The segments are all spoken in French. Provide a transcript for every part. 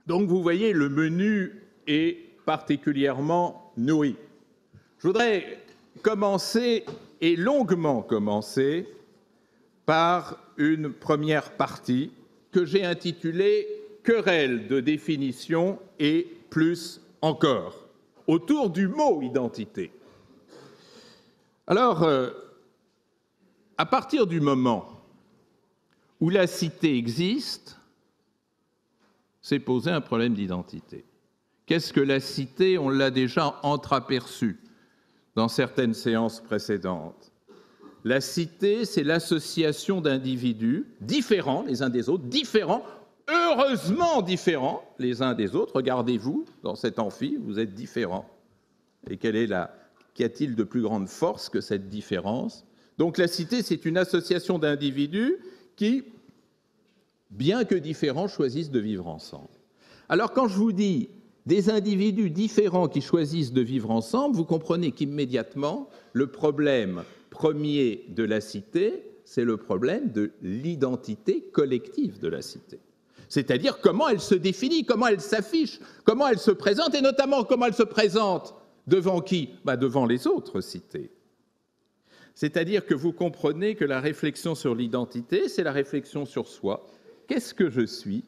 Donc vous voyez, le menu est particulièrement nourri. Je voudrais commencer, et longuement commencer, par une première partie que j'ai intitulée « Querelle de définition et plus encore », autour du mot « identité ». Alors, à partir du moment où la cité existe, c'est poser un problème d'identité. Qu'est-ce que la cité? On l'a déjà entreaperçu dans certaines séances précédentes. La cité, c'est l'association d'individus différents les uns des autres, différents, heureusement différents les uns des autres. Regardez-vous, dans cet amphi, vous êtes différents. Et qu'y a-t-il de plus grande force que cette différence? Donc la cité, c'est une association d'individus qui, bien que différents, choisissent de vivre ensemble. Alors quand je vous dis des individus différents qui choisissent de vivre ensemble, vous comprenez qu'immédiatement, le problème premier de la cité, c'est le problème de l'identité collective de la cité. C'est-à-dire comment elle se définit, comment elle s'affiche, comment elle se présente, et notamment comment elle se présente devant qui? Devant les autres cités. C'est-à-dire que vous comprenez que la réflexion sur l'identité, c'est la réflexion sur soi. Qu'est-ce que je suis?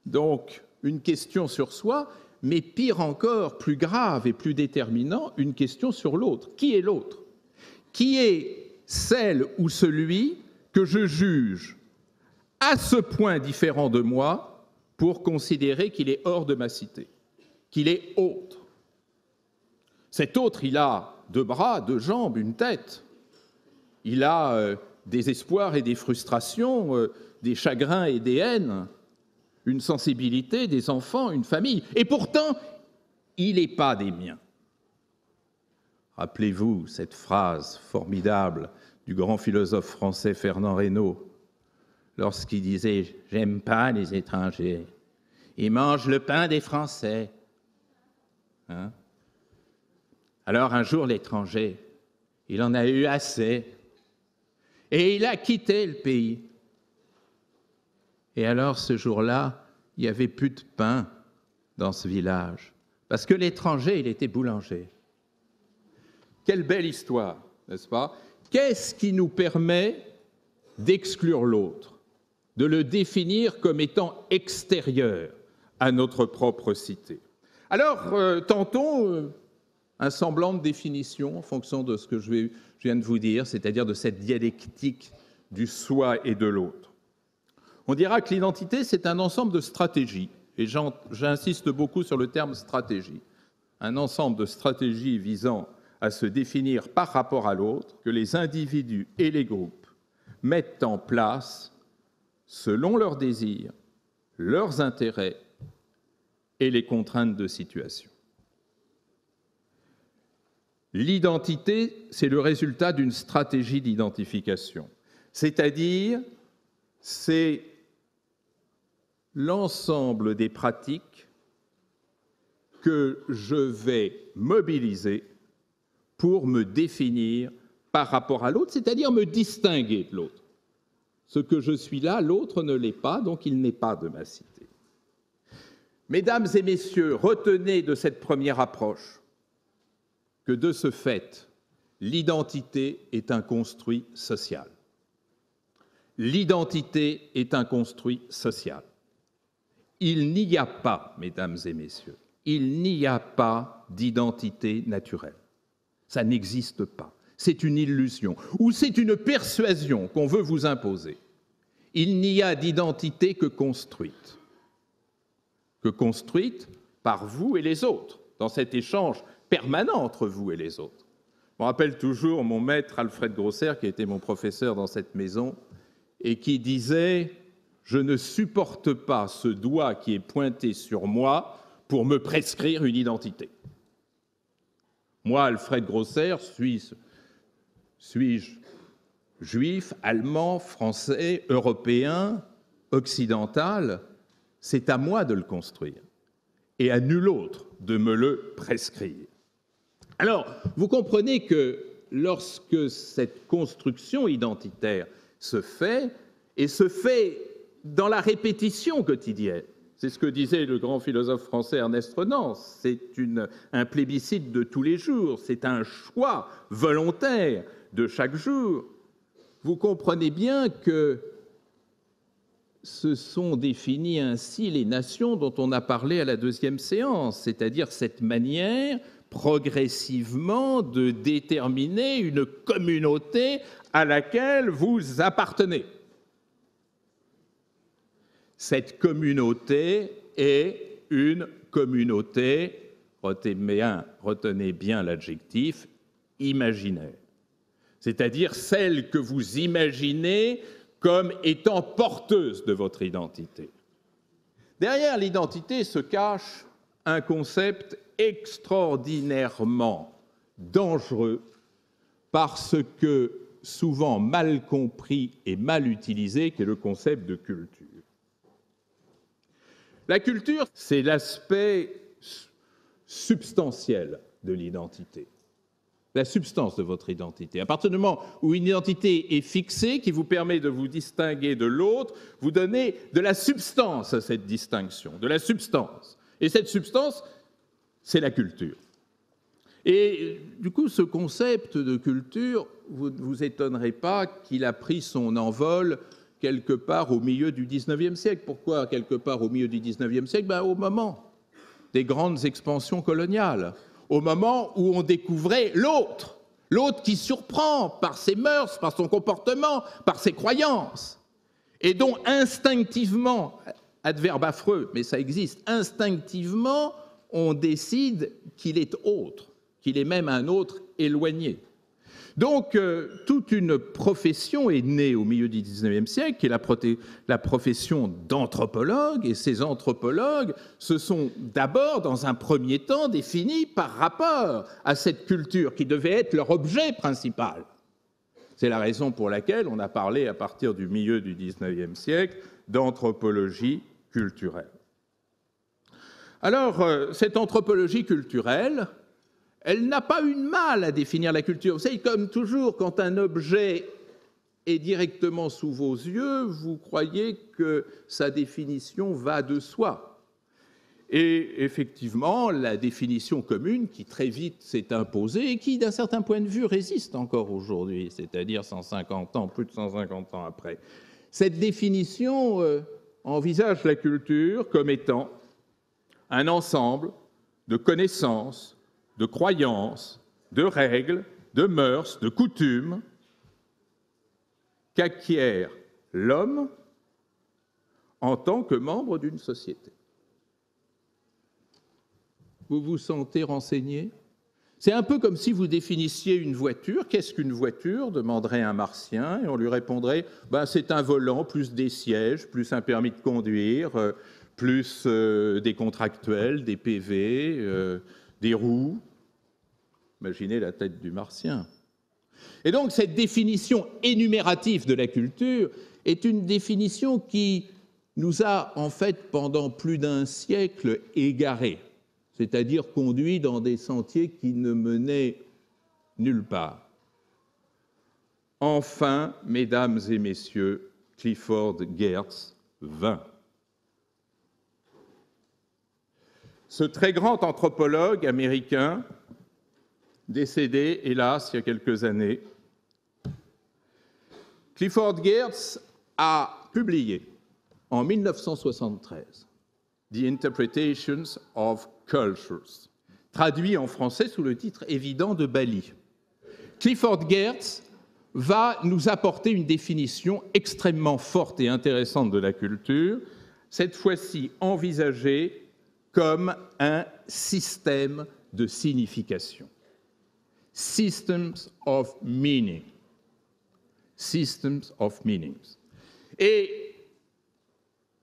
Donc, une question sur soi, mais pire encore, plus grave et plus déterminant, une question sur l'autre. Qui est l'autre? Qui est celle ou celui que je juge à ce point différent de moi pour considérer qu'il est hors de ma cité, qu'il est autre? Cet autre, il a 2 bras, 2 jambes, une tête. Il a des espoirs et des frustrations, des chagrins et des haines, une sensibilité, des enfants, une famille. Et pourtant, il n'est pas des miens. Rappelez-vous cette phrase formidable du grand philosophe français Fernand Reynaud, lorsqu'il disait « J'aime pas les étrangers, ils mangent le pain des Français. » Alors un jour, l'étranger, il en a eu assez, et il a quitté le pays. Et alors, ce jour-là, il n'y avait plus de pain dans ce village, parce que l'étranger, il était boulanger. Quelle belle histoire, n'est-ce pas? Qu'est-ce qui nous permet d'exclure l'autre, de le définir comme étant extérieur à notre propre cité? Alors, tentons un semblant de définition en fonction de ce que je viens de vous dire, c'est-à-dire de cette dialectique du soi et de l'autre. On dira que l'identité, c'est un ensemble de stratégies, et j'insiste beaucoup sur le terme stratégie, un ensemble de stratégies visant à se définir par rapport à l'autre, que les individus et les groupes mettent en place selon leurs désirs, leurs intérêts et les contraintes de situation. L'identité, c'est le résultat d'une stratégie d'identification, c'est-à-dire c'est l'ensemble des pratiques que je vais mobiliser pour me définir par rapport à l'autre, c'est-à-dire me distinguer de l'autre. Ce que je suis là, l'autre ne l'est pas, donc il n'est pas de ma cité. Mesdames et messieurs, retenez de cette première approche que de ce fait, l'identité est un construit social. L'identité est un construit social. Il n'y a pas, mesdames et messieurs, il n'y a pas d'identité naturelle. Ça n'existe pas. C'est une illusion ou c'est une persuasion qu'on veut vous imposer. Il n'y a d'identité que construite par vous et les autres, dans cet échange permanent entre vous et les autres. Je me rappelle toujours mon maître Alfred Grosser, qui était mon professeur dans cette maison, et qui disait « Je ne supporte pas ce doigt qui est pointé sur moi pour me prescrire une identité. » Moi, Alfred Grosser, suis-je juif, allemand, français, européen, occidental? C'est à moi de le construire et à nul autre de me le prescrire. Alors, vous comprenez que lorsque cette construction identitaire se fait, et se fait dans la répétition quotidienne, C'est ce que disait le grand philosophe français Ernest Renan. C'est un plébiscite de tous les jours, c'est un choix volontaire de chaque jour. Vous comprenez bien que se sont définies ainsi les nations dont on a parlé à la deuxième séance, c'est-à-dire cette manière progressivement de déterminer une communauté à laquelle vous appartenez. Cette communauté est une communauté, retenez bien l'adjectif, imaginaire. C'est-à-dire celle que vous imaginez comme étant porteuse de votre identité. Derrière l'identité se cache un concept extraordinairement dangereux parce que souvent mal compris et mal utilisé, qui est le concept de culture. La culture, c'est l'aspect substantiel de l'identité, la substance de votre identité. À partir du moment où une identité est fixée, qui vous permet de vous distinguer de l'autre, vous donnez de la substance à cette distinction, de la substance. Et cette substance, c'est la culture. Et du coup, ce concept de culture, vous ne vous étonnerez pas qu'il a pris son envol quelque part au milieu du XIXe siècle. Pourquoi quelque part au milieu du XIXe siècle ? Au moment des grandes expansions coloniales, au moment où on découvrait l'autre, l'autre qui surprend par ses mœurs, par son comportement, par ses croyances, et dont instinctivement, adverbe affreux, mais ça existe, instinctivement, on décide qu'il est autre, qu'il est même un autre éloigné. Donc, toute une profession est née au milieu du XIXe siècle, qui est la profession d'anthropologue, et ces anthropologues se sont d'abord, dans un premier temps, définis par rapport à cette culture qui devait être leur objet principal. C'est la raison pour laquelle on a parlé, à partir du milieu du XIXe siècle, d'anthropologie culturelle. Alors, cette anthropologie culturelle, elle n'a pas eu de mal à définir la culture. Vous savez, comme toujours, quand un objet est directement sous vos yeux, vous croyez que sa définition va de soi. Et effectivement, la définition commune qui très vite s'est imposée et qui, d'un certain point de vue, résiste encore aujourd'hui, c'est-à-dire 150 ans, plus de 150 ans après. Cette définition envisage la culture comme étant un ensemble de connaissances, de croyances, de règles, de mœurs, de coutumes qu'acquiert l'homme en tant que membre d'une société. Vous vous sentez renseigné ? C'est un peu comme si vous définissiez une voiture. Qu'est-ce qu'une voiture ? Demanderait un Martien, et on lui répondrait c'est un volant, plus des sièges, plus un permis de conduire, plus des contractuels, des PV, des roues. Imaginez la tête du Martien. Et donc, cette définition énumérative de la culture est une définition qui nous a, en fait, pendant plus d'un siècle, égarés, c'est-à-dire conduits dans des sentiers qui ne menaient nulle part. Enfin, mesdames et messieurs, Clifford Geertz vint. Ce très grand anthropologue américain, décédé, hélas, il y a quelques années, Clifford Geertz a publié en 1973 « The Interpretations of Cultures », traduit en français sous le titre évident de Bali. Clifford Geertz va nous apporter une définition extrêmement forte et intéressante de la culture, cette fois-ci envisagée comme un système de signification. Systems of meaning. Systems of meanings. Et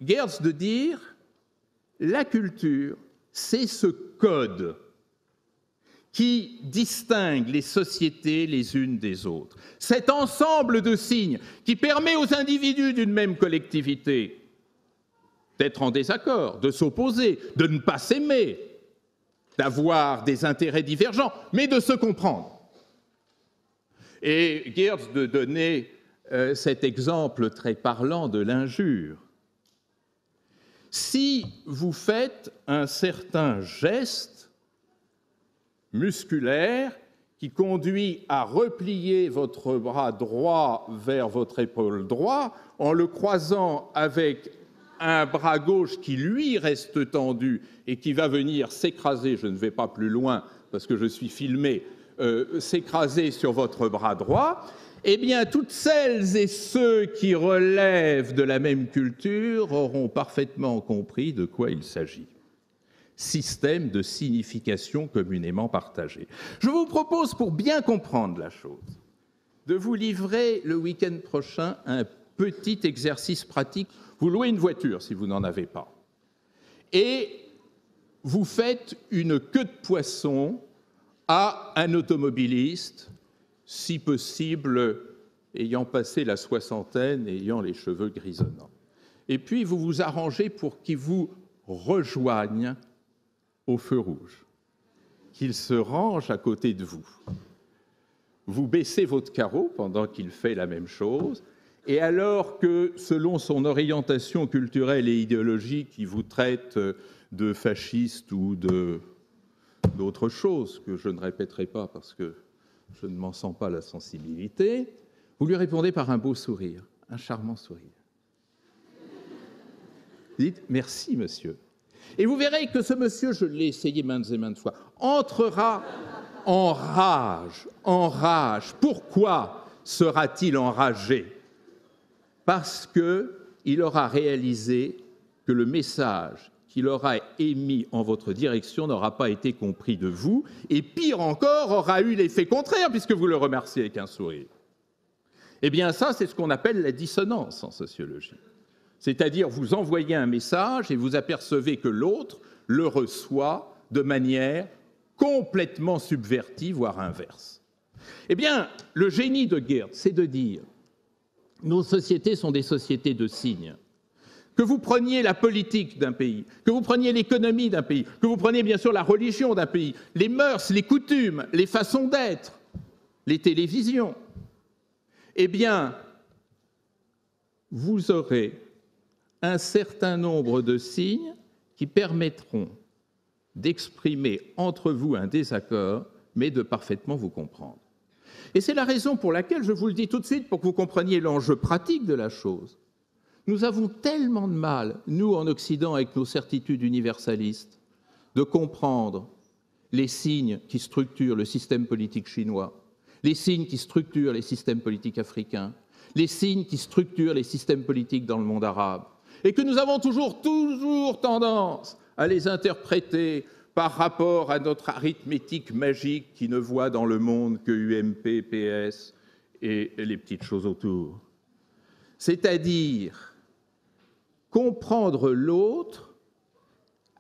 Geertz de dire, la culture, c'est ce code qui distingue les sociétés les unes des autres. Cet ensemble de signes qui permet aux individus d'une même collectivité d'être en désaccord, de s'opposer, de ne pas s'aimer, d'avoir des intérêts divergents, mais de se comprendre. Et Geertz de donner cet exemple très parlant de l'injure. Si vous faites un certain geste musculaire qui conduit à replier votre bras droit vers votre épaule droite en le croisant avec un bras gauche qui, lui, reste tendu et qui va venir s'écraser, je ne vais pas plus loin parce que je suis filmé, s'écraser sur votre bras droit, eh bien, toutes celles et ceux qui relèvent de la même culture auront parfaitement compris de quoi il s'agit. Système de signification communément partagé. Je vous propose, pour bien comprendre la chose, de vous livrer le week-end prochain un petit exercice pratique. Vous louez une voiture si vous n'en avez pas. Et vous faites une queue de poisson à un automobiliste, si possible ayant passé la soixantaine et ayant les cheveux grisonnants. Et puis vous vous arrangez pour qu'il vous rejoigne au feu rouge, qu'il se range à côté de vous. Vous baissez votre carreau pendant qu'il fait la même chose, et alors que, selon son orientation culturelle et idéologique, il vous traite de fasciste ou d'autres choses que je ne répéterai pas parce que je ne m'en sens pas la sensibilité, vous lui répondez par un beau sourire, un charmant sourire. Vous dites « Merci, monsieur ». Et vous verrez que ce monsieur, je l'ai essayé maintes et maintes fois, entrera en rage, en rage. Pourquoi sera-t-il enragé ? Parce qu'il aura réalisé que le message qu'il aura émis en votre direction n'aura pas été compris de vous, et pire encore, aura eu l'effet contraire, puisque vous le remerciez avec un sourire. Eh bien ça, c'est ce qu'on appelle la dissonance en sociologie. C'est-à-dire, vous envoyez un message et vous apercevez que l'autre le reçoit de manière complètement subvertie, voire inverse. Eh bien, le génie de Geertz, c'est de dire nos sociétés sont des sociétés de signes. Que vous preniez la politique d'un pays, que vous preniez l'économie d'un pays, que vous preniez bien sûr la religion d'un pays, les mœurs, les coutumes, les façons d'être, les télévisions, eh bien, vous aurez un certain nombre de signes qui permettront d'exprimer entre vous un désaccord, mais de parfaitement vous comprendre. Et c'est la raison pour laquelle, je vous le dis tout de suite, pour que vous compreniez l'enjeu pratique de la chose, nous avons tellement de mal, nous en Occident, avec nos certitudes universalistes, de comprendre les signes qui structurent le système politique chinois, les signes qui structurent les systèmes politiques africains, les signes qui structurent les systèmes politiques dans le monde arabe, et que nous avons toujours tendance à les interpréter par rapport à notre arithmétique magique qui ne voit dans le monde que UMP, PS et les petites choses autour. C'est-à-dire comprendre l'autre,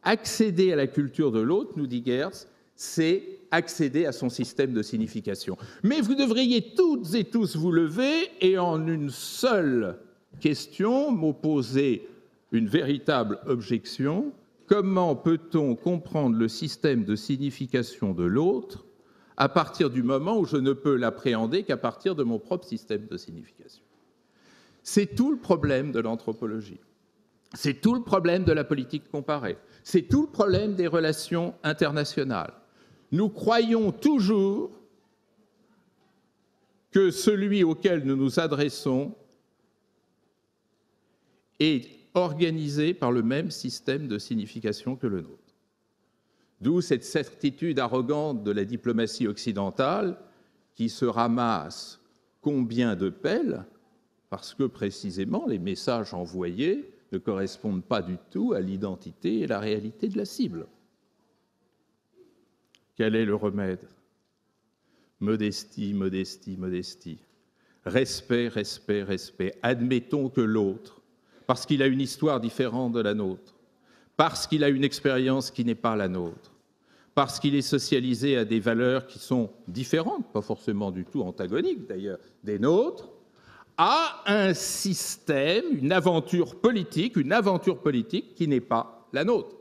accéder à la culture de l'autre, nous dit Geertz, c'est accéder à son système de signification. Mais vous devriez toutes et tous vous lever et en une seule question m'opposer une véritable objection. Comment peut-on comprendre le système de signification de l'autre à partir du moment où je ne peux l'appréhender qu'à partir de mon propre système de signification ? C'est tout le problème de l'anthropologie. C'est tout le problème de la politique comparée. C'est tout le problème des relations internationales. Nous croyons toujours que celui auquel nous nous adressons est organisé par le même système de signification que le nôtre. D'où cette certitude arrogante de la diplomatie occidentale qui se ramasse combien de pelles parce que précisément les messages envoyés ne correspondent pas du tout à l'identité et la réalité de la cible. Quel est le remède ? Modestie, modestie, modestie. Respect, respect, respect. Admettons que l'autre, parce qu'il a une histoire différente de la nôtre, parce qu'il a une expérience qui n'est pas la nôtre, parce qu'il est socialisé à des valeurs qui sont différentes, pas forcément du tout antagoniques d'ailleurs, des nôtres, a un système, une aventure politique qui n'est pas la nôtre.